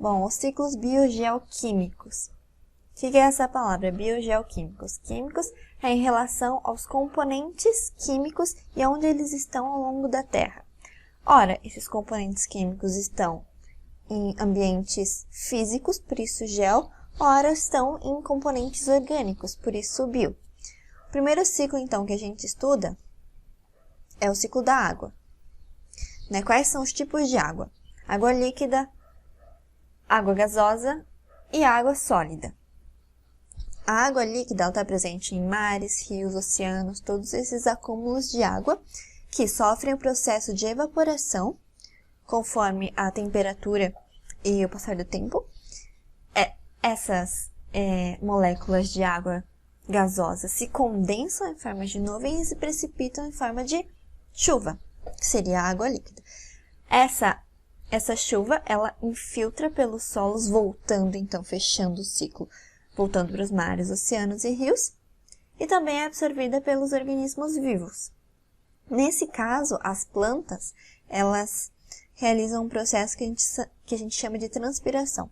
Bom, os ciclos biogeoquímicos. O que é essa palavra? Biogeoquímicos. Químicos é em relação aos componentes químicos e onde eles estão ao longo da Terra. Ora, esses componentes químicos estão em ambientes físicos, por isso geo, ora estão em componentes orgânicos, por isso bio. O primeiro ciclo, então, que a gente estuda é o ciclo da água. Quais são os tipos de água? Água líquida, água gasosa e água sólida. A água líquida está presente em mares, rios, oceanos, todos esses acúmulos de água que sofrem o processo de evaporação conforme a temperatura e o passar do tempo. Essas moléculas de água gasosa se condensam em forma de nuvem e se precipitam em forma de chuva, que seria a água líquida. Essa chuva, ela infiltra pelos solos, voltando, então, fechando o ciclo, voltando para os mares, oceanos e rios, e também é absorvida pelos organismos vivos. Nesse caso, as plantas, elas realizam um processo que a gente chama de transpiração.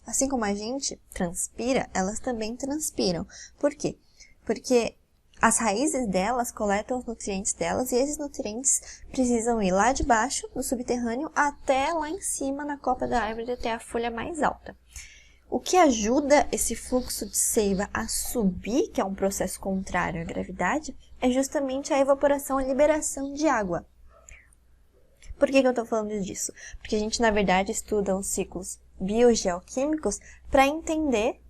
Assim como a gente transpira, elas também transpiram. Por quê? Porque as raízes delas coletam os nutrientes delas e esses nutrientes precisam ir lá de baixo, no subterrâneo, até lá em cima, na copa da árvore, até a folha mais alta. O que ajuda esse fluxo de seiva a subir, que é um processo contrário à gravidade, é justamente a evaporação e liberação de água. Por que eu estou falando disso? Porque a gente, na verdade, estuda os ciclos biogeoquímicos para entender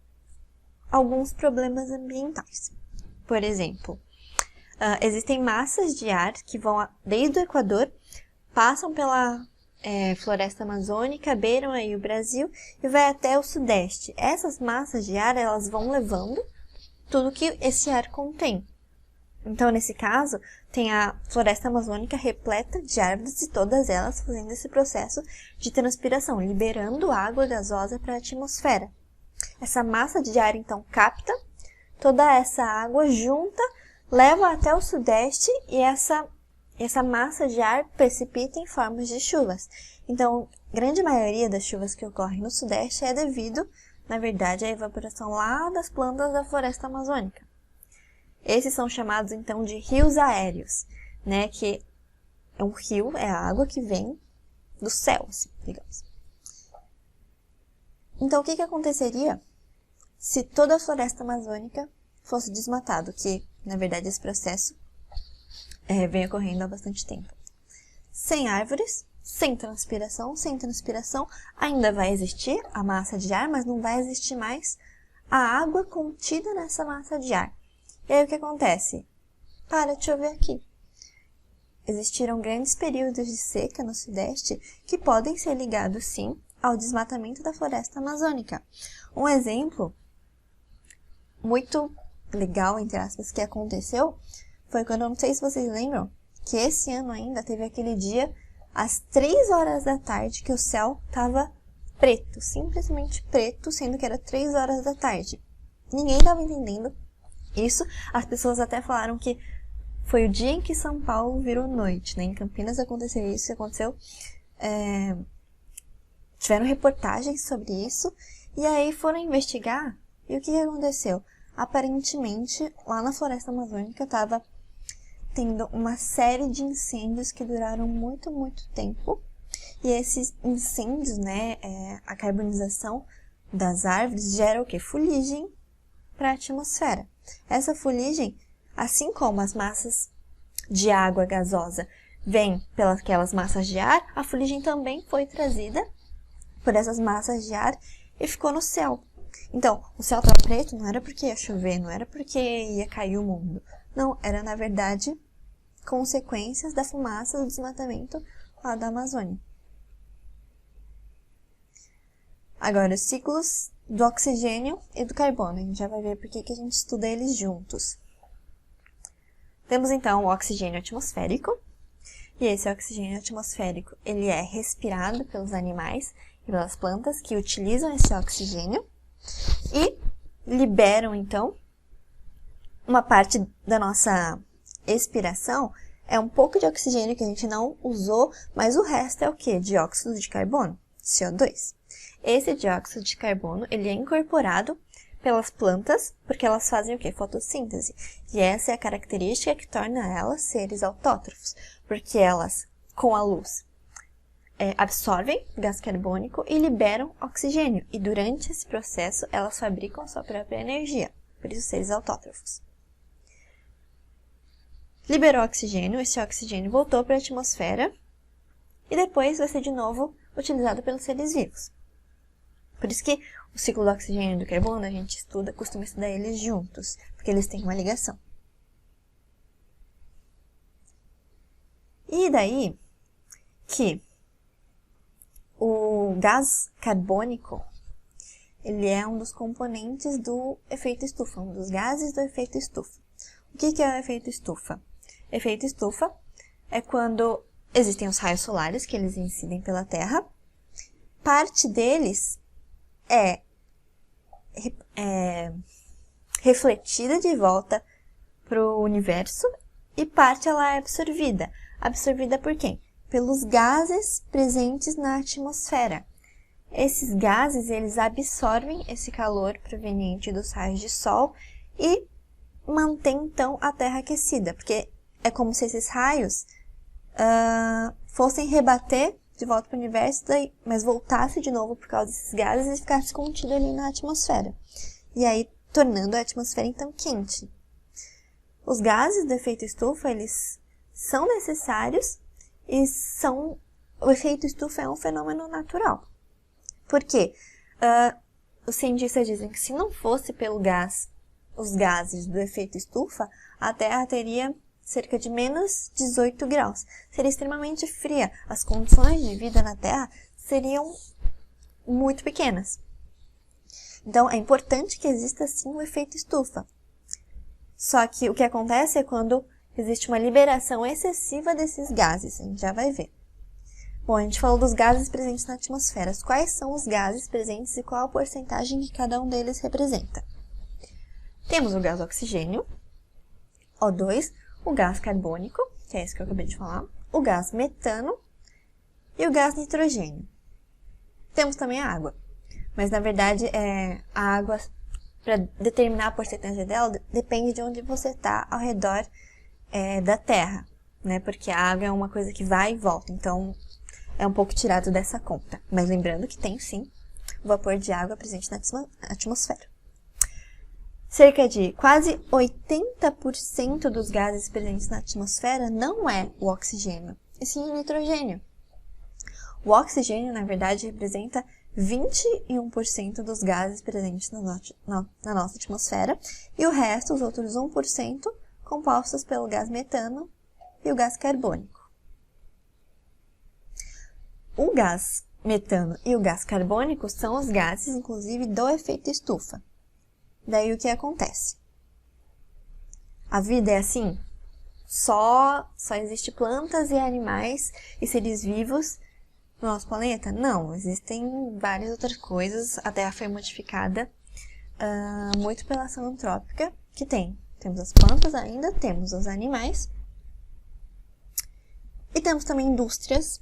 alguns problemas ambientais. Por exemplo, existem massas de ar que vão desde o Equador, passam pela floresta amazônica, beiram aí o Brasil e vai até o Sudeste. Essas massas de ar, elas vão levando tudo que esse ar contém. Então, nesse caso, tem a floresta amazônica repleta de árvores e todas elas fazendo esse processo de transpiração, liberando água gasosa para a atmosfera. Essa massa de ar, então, capta toda essa água, junta, leva até o Sudeste e essa massa de ar precipita em formas de chuvas. Então, a grande maioria das chuvas que ocorrem no Sudeste é devido, na verdade, à evaporação lá das plantas da floresta amazônica. Esses são chamados, então, de rios aéreos, que é um rio, é a água que vem do céu, assim, digamos. Então, o que aconteceria se toda a floresta amazônica fosse desmatado? Que, na verdade, esse processo vem ocorrendo há bastante tempo. Sem árvores, sem transpiração ainda vai existir a massa de ar, mas não vai existir mais a água contida nessa massa de ar. E aí o que acontece? Para de chover aqui. Existiram grandes períodos de seca no Sudeste que podem ser ligados, sim, ao desmatamento da floresta amazônica. Um exemplo muito legal, entre aspas, que aconteceu foi quando, eu não sei se vocês lembram, que esse ano ainda teve aquele dia, às 3 horas da tarde, que o céu estava preto, simplesmente preto, sendo que era 3 horas da tarde. Ninguém estava entendendo isso. As pessoas até falaram que foi o dia em que São Paulo virou noite, Em Campinas aconteceu isso, tiveram reportagens sobre isso, e aí foram investigar, e o que aconteceu? Aparentemente, lá na floresta amazônica estava tendo uma série de incêndios que duraram muito, muito tempo. E esses incêndios, a carbonização das árvores gera o quê? Fuligem para a atmosfera. Essa fuligem, assim como as massas de água gasosa vêm pelas aquelas massas de ar, a fuligem também foi trazida por essas massas de ar e ficou no céu. Então, o céu estava preto não era porque ia chover, não era porque ia cair o mundo. Não, era, na verdade, consequências da fumaça do desmatamento lá da Amazônia. Agora, os ciclos do oxigênio e do carbono. A gente já vai ver por que a gente estuda eles juntos. Temos, então, o oxigênio atmosférico. E esse oxigênio atmosférico, ele é respirado pelos animais e pelas plantas que utilizam esse oxigênio e liberam, então, uma parte da nossa expiração é um pouco de oxigênio que a gente não usou, mas o resto é o quê? Dióxido de carbono, CO2. Esse dióxido de carbono, ele é incorporado pelas plantas, porque elas fazem o quê? Fotossíntese. E essa é a característica que torna elas seres autótrofos, porque elas, com a luz, absorvem gás carbônico e liberam oxigênio. E durante esse processo, elas fabricam a sua própria energia, por isso seres autótrofos. Liberou oxigênio, esse oxigênio voltou para a atmosfera e depois vai ser de novo utilizado pelos seres vivos. Por isso que o ciclo do oxigênio e do carbono a gente costuma estudar eles juntos, porque eles têm uma ligação. E daí que o gás carbônico, ele é um dos componentes do efeito estufa, um dos gases do efeito estufa. O que é o efeito estufa? Efeito estufa é quando existem os raios solares que eles incidem pela Terra. Parte deles é refletida de volta para o universo e parte ela é absorvida. Absorvida por quem? Pelos gases presentes na atmosfera. Esses gases, eles absorvem esse calor proveniente dos raios de sol e mantêm, então, a Terra aquecida, porque é como se esses raios fossem rebater de volta para o universo, mas voltasse de novo por causa desses gases e ficasse contido ali na atmosfera. E aí, tornando a atmosfera, então, quente. Os gases do efeito estufa, eles são necessários e o efeito estufa é um fenômeno natural. Por quê? Os cientistas dizem que se não fosse pelo os gases do efeito estufa, a Terra teria cerca de menos 18 graus. Seria extremamente fria. As condições de vida na Terra seriam muito pequenas. Então, é importante que exista, sim, o efeito estufa. Só que o que acontece é quando existe uma liberação excessiva desses gases. A gente já vai ver. Bom, a gente falou dos gases presentes na atmosfera. Quais são os gases presentes e qual a porcentagem que cada um deles representa? Temos o gás oxigênio, O2, o gás carbônico, que é esse que eu acabei de falar, o gás metano e o gás nitrogênio. Temos também a água, mas na verdade a água, para determinar a porcentagem dela, depende de onde você está ao redor da Terra, né? Porque a água é uma coisa que vai e volta, então é um pouco tirado dessa conta. Mas lembrando que tem sim o vapor de água presente na atmosfera. Cerca de quase 80% dos gases presentes na atmosfera não é o oxigênio, e sim o nitrogênio. O oxigênio, na verdade, representa 21% dos gases presentes na nossa atmosfera, e o resto, os outros 1%, compostos pelo gás metano e o gás carbônico. O gás metano e o gás carbônico são os gases, inclusive, do efeito estufa. Daí o que acontece? A vida é assim? Só existe plantas e animais e seres vivos no nosso planeta? Não, existem várias outras coisas. A Terra foi modificada muito pela ação antrópica que temos as plantas ainda, temos os animais e temos também indústrias,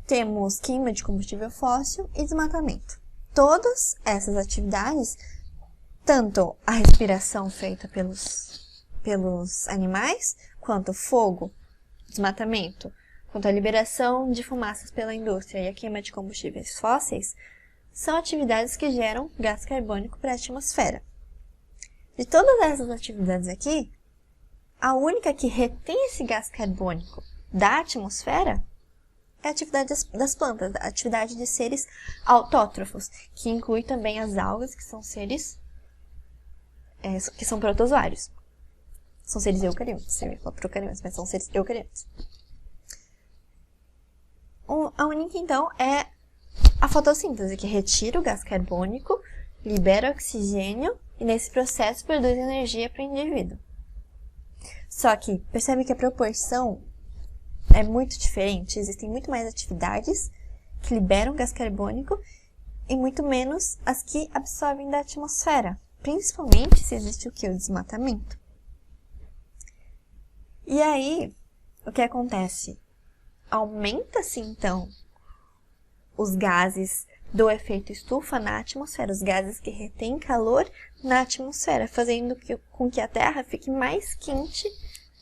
temos queima de combustível fóssil e desmatamento. Todas essas atividades, tanto a respiração feita pelos animais, quanto fogo, desmatamento, quanto a liberação de fumaças pela indústria e a queima de combustíveis fósseis, são atividades que geram gás carbônico para a atmosfera. De todas essas atividades aqui, a única que retém esse gás carbônico da atmosfera é a atividade das plantas, a atividade de seres autótrofos, que inclui também as algas, que são seres que são protozoários. São seres eucariontes, eu ia falar procariontes, mas são seres eucariontes. A única, então, é a fotossíntese, que retira o gás carbônico, libera oxigênio e, nesse processo, produz energia para o indivíduo. Só que, percebe que a proporção é muito diferente, existem muito mais atividades que liberam gás carbônico e muito menos as que absorvem da atmosfera, principalmente se existe o desmatamento. E aí, o que acontece? Aumenta-se então os gases do efeito estufa na atmosfera, os gases que retêm calor na atmosfera, fazendo com que a Terra fique mais quente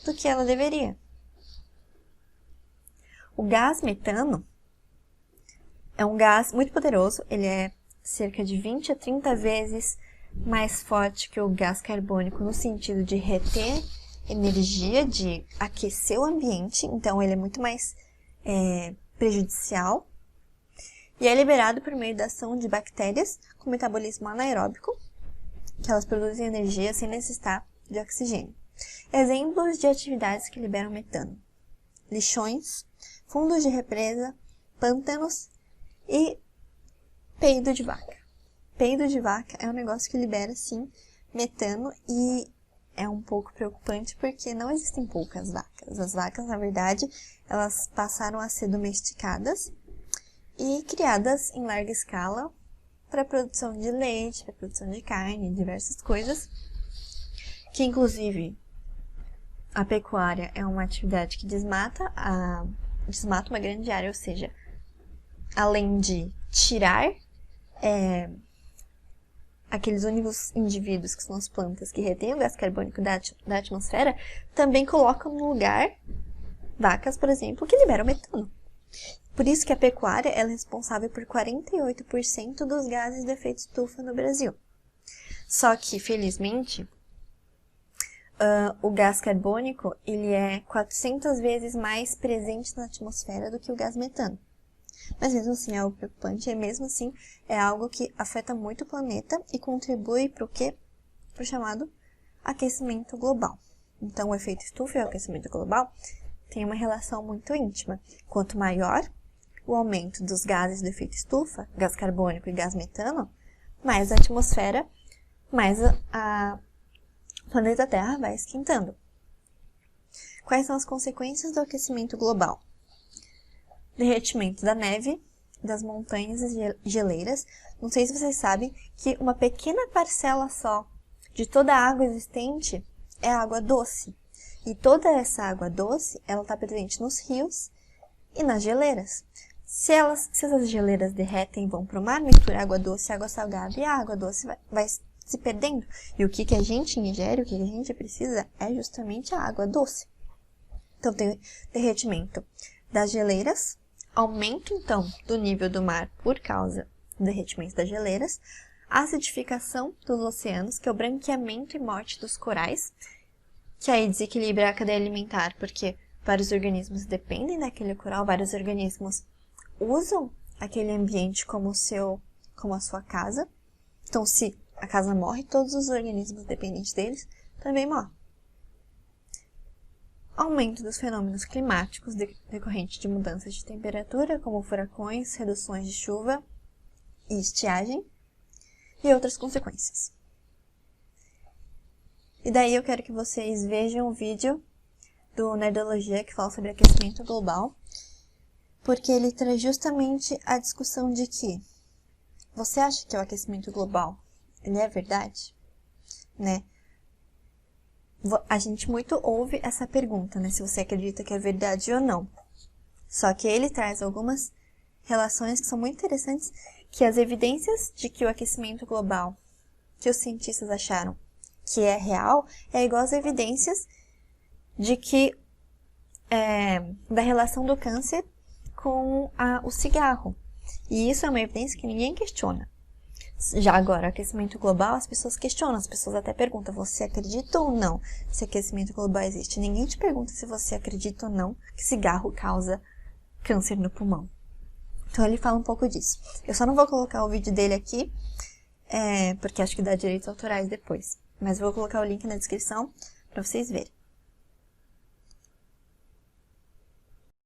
do que ela deveria. O gás metano é um gás muito poderoso, ele é cerca de 20 a 30 vezes mais forte que o gás carbônico no sentido de reter energia, de aquecer o ambiente, então ele é muito mais prejudicial. E é liberado por meio da ação de bactérias com metabolismo anaeróbico, que elas produzem energia sem necessitar de oxigênio. Exemplos de atividades que liberam metano: lixões, fundos de represa, pântanos e peido de vaca. Peido de vaca é um negócio que libera, sim, metano e é um pouco preocupante porque não existem poucas vacas. As vacas, na verdade, elas passaram a ser domesticadas e criadas em larga escala para produção de leite, para produção de carne, diversas coisas, que inclusive a pecuária é uma atividade que desmata uma grande área, ou seja, além de tirar aqueles únicos indivíduos que são as plantas que retêm o gás carbônico da atmosfera, também colocam no lugar vacas, por exemplo, que liberam metano. Por isso que a pecuária é responsável por 48% dos gases de efeito estufa no Brasil. Só que, felizmente, o gás carbônico ele é 400 vezes mais presente na atmosfera do que o gás metano. Mas mesmo assim é algo preocupante e mesmo assim é algo que afeta muito o planeta e contribui para o quê? Para o chamado aquecimento global. Então o efeito estufa e o aquecimento global têm uma relação muito íntima. Quanto maior o aumento dos gases do efeito estufa, gás carbônico e gás metano, mais a atmosfera, mais o planeta Terra vai esquentando. Quais são as consequências do aquecimento global? Derretimento da neve, das montanhas e geleiras. Não sei se vocês sabem que uma pequena parcela só de toda a água existente é água doce. E toda essa água doce, ela está presente nos rios e nas geleiras. Se essas geleiras derretem e vão para o mar, mistura água doce e água salgada, e a água doce vai se perdendo. E o que a gente ingere, o que a gente precisa, é justamente a água doce. Então, tem derretimento das geleiras, aumento, então, do nível do mar por causa do derretimento das geleiras, acidificação dos oceanos, que é o branqueamento e morte dos corais, que aí desequilibra a cadeia alimentar, porque vários organismos dependem daquele coral, vários organismos usam aquele ambiente como a sua casa. Então, se a casa morre, todos os organismos dependentes deles também morrem. Aumento dos fenômenos climáticos decorrentes de mudanças de temperatura, como furacões, reduções de chuva e estiagem, e outras consequências. E daí eu quero que vocês vejam o vídeo do Nerdologia que fala sobre aquecimento global, porque ele traz justamente a discussão de que você acha que o aquecimento global ele é verdade? Né? A gente muito ouve essa pergunta, né? Se você acredita que é verdade ou não. Só que ele traz algumas relações que são muito interessantes, que as evidências de que o aquecimento global, que os cientistas acharam que é real, é igual às evidências de que da relação do câncer com o cigarro. E isso é uma evidência que ninguém questiona. Já agora, aquecimento global, as pessoas questionam, as pessoas até perguntam, você acredita ou não se aquecimento global existe? Ninguém te pergunta se você acredita ou não que cigarro causa câncer no pulmão. Então ele fala um pouco disso. Eu só não vou colocar o vídeo dele aqui, porque acho que dá direitos autorais depois. Mas vou colocar o link na descrição para vocês verem.